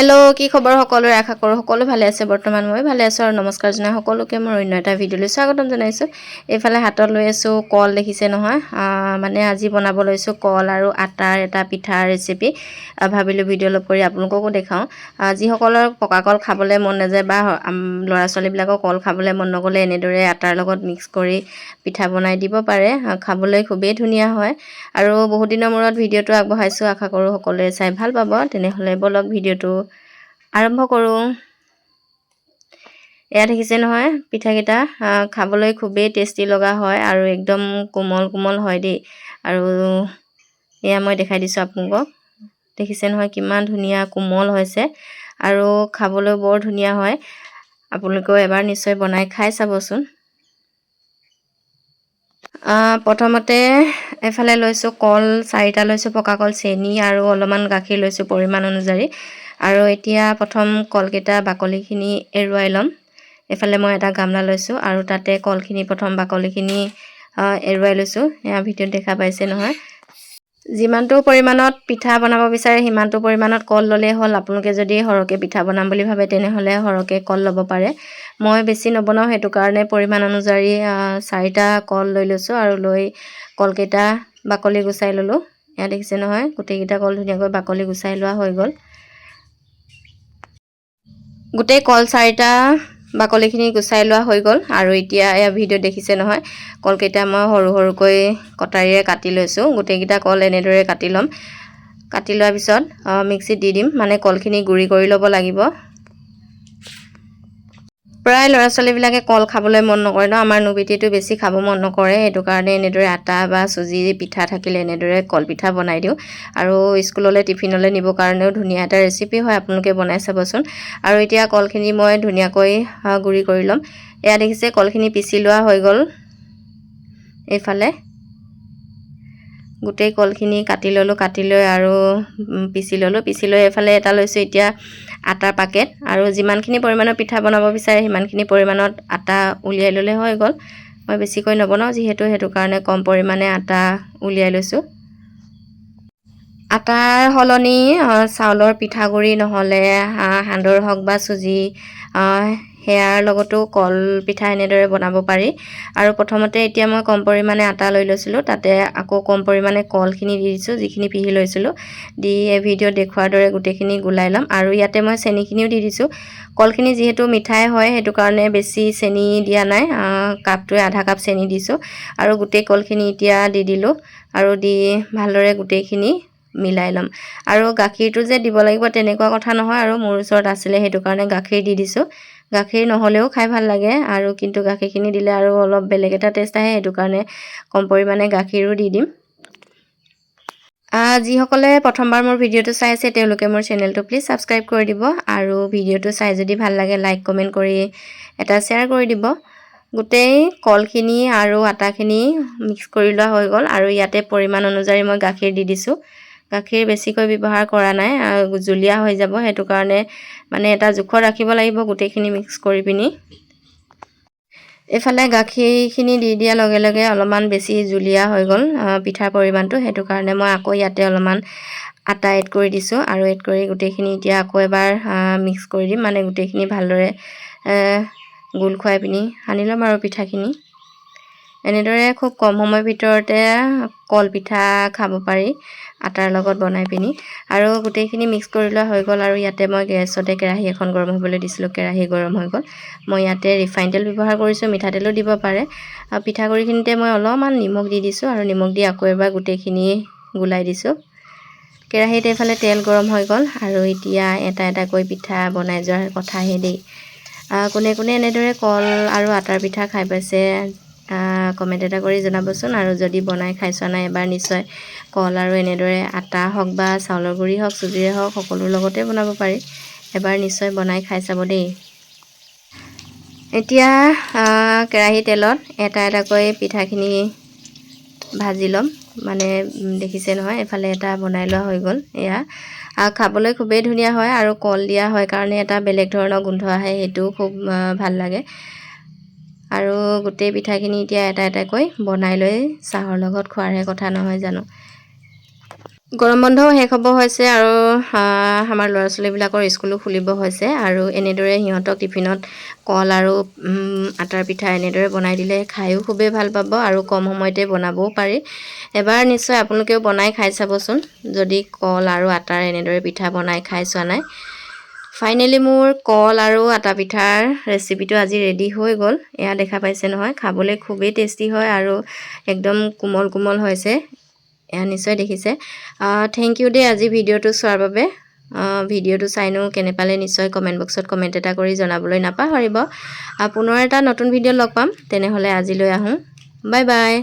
Hello' কি খবৰ সকলোৰে আশা কৰোঁ সকলো ভালে আছে বৰ্তমান মই ভালে আছোঁ আৰু নমস্কাৰ জনাই সকলোকে মই অন্য এটা ভিডিঅ'লৈ স্বাগতম জনাইছোঁ এইফালে হাতত লৈ আছোঁ কল দেখিছে নহয় মানে আজি বনাব লৈছোঁ কল আৰু আটাৰ এটা পিঠা ৰেচিপি ভাবিলোঁ ভিডিঅ' অলপ কৰি আপোনালোককো দেখাওঁ যিসকলৰ পকা কল খাবলৈ মন নাযায় বা ল'ৰা ছোৱালীবিলাকৰ কল খাবলৈ মন নগ'লে এনেদৰে আটাৰ লগত মিক্স কৰি পিঠা বনাই দিব পাৰে খাবলৈ খুবেই ধুনীয়া হয় আৰু বহুত দিনৰ মূৰত ভিডিঅ'টো আগবঢ়াইছোঁ আশা কৰোঁ সকলোৱে চাই ভাল পাব তেনেহ'লে বলক ভিডিঅ'টো আৰম্ভ কৰোঁ এয়া দেখিছে নহয় পিঠাকেইটা খাবলৈ খুবেই টেষ্টি লগা হয় আৰু একদম কোমল কোমল হয় দেই আৰু এয়া মই দেখাই দিছোঁ আপোনালোকক দেখিছে নহয় কিমান ধুনীয়া কোমল হৈছে আৰু খাবলৈ বৰ ধুনীয়া হয় আপোনালোকেও এবাৰ নিশ্চয় বনাই খাই চাবচোন প্ৰথমতে এফালে লৈছোঁ কল 4টা লৈছোঁ পকা কল চেনি আৰু অলপমান গাখীৰ লৈছোঁ পৰিমাণ অনুযায়ী আৰু এতিয়া প্ৰথম কলকেইটা বাকলিখিনি এৰুৱাই ল'ম এফালে মই এটা গামলা লৈছোঁ আৰু তাতে কলখিনি প্ৰথম বাকলিখিনি এৰুৱাই লৈছোঁ এয়া ভিডিঅ'ত দেখা পাইছে নহয় যিমানটো পৰিমাণত পিঠা বনাব বিচাৰে সিমানটো পৰিমাণত কল ল'লেই হ'ল আপোনালোকে যদি সৰহকৈ পিঠা বনাম বুলি ভাবে তেনেহ'লে সৰহকৈ কল ল'ব পাৰে মই বেছি নবনাওঁ সেইটো কাৰণে পৰিমাণ অনুযায়ী 4টা কল লৈ লৈছোঁ আৰু লৈ কলকেইটা বাকলি গুচাই ল'লোঁ এয়া দেখিছে নহয় গোটেইকেইটা কল ধুনীয়াকৈ বাকলি গুচাই লোৱা হৈ গ'ল গোটেই কল 4টা বাকলিখিনি গুচাই লোৱা হৈ গ'ল আৰু এতিয়া এয়া ভিডিঅ' দেখিছে নহয় কলকেইটা মই সৰু সৰুকৈ কটাৰীৰে কাটি লৈছোঁ গোটেইকেইটা কল এনেদৰে কাটি ল'ম কাটি লোৱাৰ পিছত মিক্সিত দি দিম মানে কলখিনি গুড়ি কৰি ল'ব লাগিব প্ৰায় ল'ৰা ছোৱালীবিলাকে কল খাবলৈ মন নকৰে ন আমাৰ নুবিটিটো বেছি খাব মন নকৰে সেইটো কাৰণে এনেদৰে আটা বা চুজি পিঠা থাকিলে এনেদৰে কল পিঠা বনাই দিওঁ আৰু স্কুললৈ টিফিনলৈ নিবৰ কাৰণেও ধুনীয়া এটা ৰেচিপি হয় আপোনালোকে বনাই চাবচোন আৰু এতিয়া কলখিনি মই ধুনীয়াকৈ গুড়ি কৰি ল'ম এয়া দেখিছে কলখিনি পিচি লোৱা হৈ গ'ল এইফালে গোটেই কলখিনি কাটি ল'লোঁ কাটি লৈ আৰু পিচি ল'লোঁ পিচি লৈ এফালে এটা লৈছোঁ এতিয়া আটাৰ পাকেট আৰু যিমানখিনি পৰিমাণৰ পিঠা বনাব বিচাৰে সিমানখিনি পৰিমাণত আটা উলিয়াই ল'লে হৈ গ'ল মই বেছিকৈ নবনাওঁ যিহেতু সেইটো কাৰণে কম পৰিমাণে আটা উলিয়াই লৈছোঁ আটাৰ সলনি চাউলৰ পিঠাগুড়ি নহ'লে সান্দহ হওক বা চুজি সেয়াৰ লগতো কল পিঠা এনেদৰে বনাব পাৰি আৰু প্ৰথমতে এতিয়া মই কম পৰিমাণে আটা লৈ লৈছিলোঁ তাতে আকৌ কম পৰিমাণে কলখিনি দি দিছোঁ যিখিনি পিহি লৈছিলোঁ দি এই ভিডিঅ'ত দেখুৱাৰ দৰে গোটেইখিনি গুলাই ল'ম আৰু ইয়াতে মই চেনিখিনিও দি দিছোঁ কলখিনি যিহেতু মিঠাই হয় সেইটো কাৰণে বেছি চেনি দিয়া নাই কাপটোৱে আধা কাপ চেনি দিছোঁ আৰু গোটেই কলখিনি এতিয়া দি দিলোঁ আৰু দি ভালদৰে গোটেইখিনি মিলাই ল'ম আৰু গাখীৰটো যে দিব লাগিব তেনেকুৱা কথা নহয় আৰু মোৰ ওচৰত আছিলে সেইটো কাৰণে গাখীৰ দি দিছোঁ গাখীৰ নহ'লেও খাই ভাল লাগে আৰু কিন্তু গাখীৰখিনি দিলে আৰু অলপ বেলেগ এটা টেষ্ট আহে সেইটো কাৰণে কম পৰিমাণে গাখীৰো দি দিম যিসকলে প্ৰথমবাৰ মোৰ ভিডিঅ'টো চাই আছে তেওঁলোকে মোৰ চেনেলটো প্লিজ ছাবস্ক্ৰাইব কৰি দিব আৰু ভিডিঅ'টো চাই যদি ভাল লাগে লাইক কমেণ্ট কৰি এটা শ্বেয়াৰ কৰি দিব গোটেই কলখিনি আৰু আটাখিনি মিক্স কৰি লোৱা হৈ গ'ল আৰু ইয়াতে পৰিমাণ অনুযায়ী মই গাখীৰ দি দিছোঁ গাখীৰ বেছিকৈ ব্যৱহাৰ কৰা নাই জুলীয়া হৈ যাব সেইটো কাৰণে মানে এটা জোখত ৰাখিব লাগিব গোটেইখিনি মিক্স কৰি পিনি এইফালে গাখীৰখিনি দি দিয়াৰ লগে লগে অলপমান বেছি জুলীয়া হৈ গ'ল পিঠাৰ পৰিমাণটো সেইটো কাৰণে মই আকৌ ইয়াতে অলপমান আটা এড কৰি দিছোঁ আৰু এড কৰি গোটেইখিনি এতিয়া আকৌ এবাৰ মিক্স কৰি দিম মানে গোটেইখিনি ভালদৰে গোল খুৱাই পিনি সানি ল'ম আৰু পিঠাখিনি এনেদৰে খুব কম সময়ৰ ভিতৰতে কল পিঠা খাব পাৰি আটাৰ লগত বনাই পিনি আৰু গোটেইখিনি মিক্স কৰি লোৱা হৈ গ'ল আৰু ইয়াতে মই গেছতে কেৰাহী এখন গৰম হ'বলৈ দিছিলোঁ কেৰাহী গৰম হৈ গ'ল মই ইয়াতে ৰিফাইন তেল ব্যৱহাৰ কৰিছোঁ মিঠাতেলো দিব পাৰে পিঠাগুড়িখিনিতে মই অলপমান নিমখ দি দিছোঁ আৰু নিমখ দি আকৌ এবাৰ গোটেইখিনি গুলাই দিছোঁ কেৰাহীত এইফালে তেল গৰম হৈ গ'ল আৰু এতিয়া এটা এটাকৈ পিঠা বনাই যোৱাৰ কথাহে দেই কোনে কোনে এনেদৰে কল আৰু আটাৰ পিঠা খাই পাইছে কমেণ্ট এটা কৰি জনাবচোন আৰু যদি বনাই খাই চোৱা নাই এবাৰ নিশ্চয় কল আৰু এনেদৰে আটা হওক বা চাউলৰ গুড়ি হওক চুজিৰে হওক সকলোৰ লগতে বনাব পাৰি এবাৰ নিশ্চয় বনাই খাই চাব দেই এতিয়া কেৰাহী তেলত এটা এটাকৈ পিঠাখিনি ভাজি ল'ম মানে দেখিছে নহয় এফালে এটা বনাই লোৱা হৈ গ'ল এয়া খাবলৈ খুবেই ধুনীয়া হয় আৰু কল দিয়া হয় কাৰণে এটা বেলেগ ধৰণৰ গোন্ধ আহে সেইটোও খুব ভাল লাগে আৰু গোটেই পিঠাখিনি এতিয়া এটা এটাকৈ বনাই লৈ চাহৰ লগত খোৱাৰহে কথা নহয় জানো গৰম বন্ধও শেষ হ'ব হৈছে আৰু আমাৰ ল'ৰা ছোৱালীবিলাকৰ স্কুলো খুলিব হৈছে আৰু এনেদৰে সিহঁতক টিফিনত কল আৰু আটাৰ পিঠা এনেদৰে বনাই দিলে খায়ো খুবেই ভাল পাব আৰু কম সময়তে বনাবও পাৰি। এবাৰ নিশ্চয় আপোনালোকেও বনাই খাই চাবচোন যদি কল আৰু আটাৰ এনেদৰে পিঠা বনাই খাই চোৱা নাই। ফাইনেলি মোৰ কল আৰু আটা পিঠাৰ ৰেচিপিটো আজি ৰেডি হৈ গ'ল। এয়া দেখা পাইছে নহয়, খাবলৈ খুবেই টেষ্টি হয় আৰু একদম কোমল কোমল হৈছে। এয়া নিশ্চয় দেখিছে। থেংক ইউ দেই আজি ভিডিঅ'টো চোৱাৰ বাবে। ভিডিঅ'টো চাইনো কেনে পালে নিশ্চয় কমেণ্ট বক্সত কমেণ্ট এটা কৰি জনাবলৈ নাপাহৰিব। পুনৰ এটা নতুন ভিডিঅ' লগ পাম। তেনেহ'লে আজিলৈ আহোঁ। Bye bye.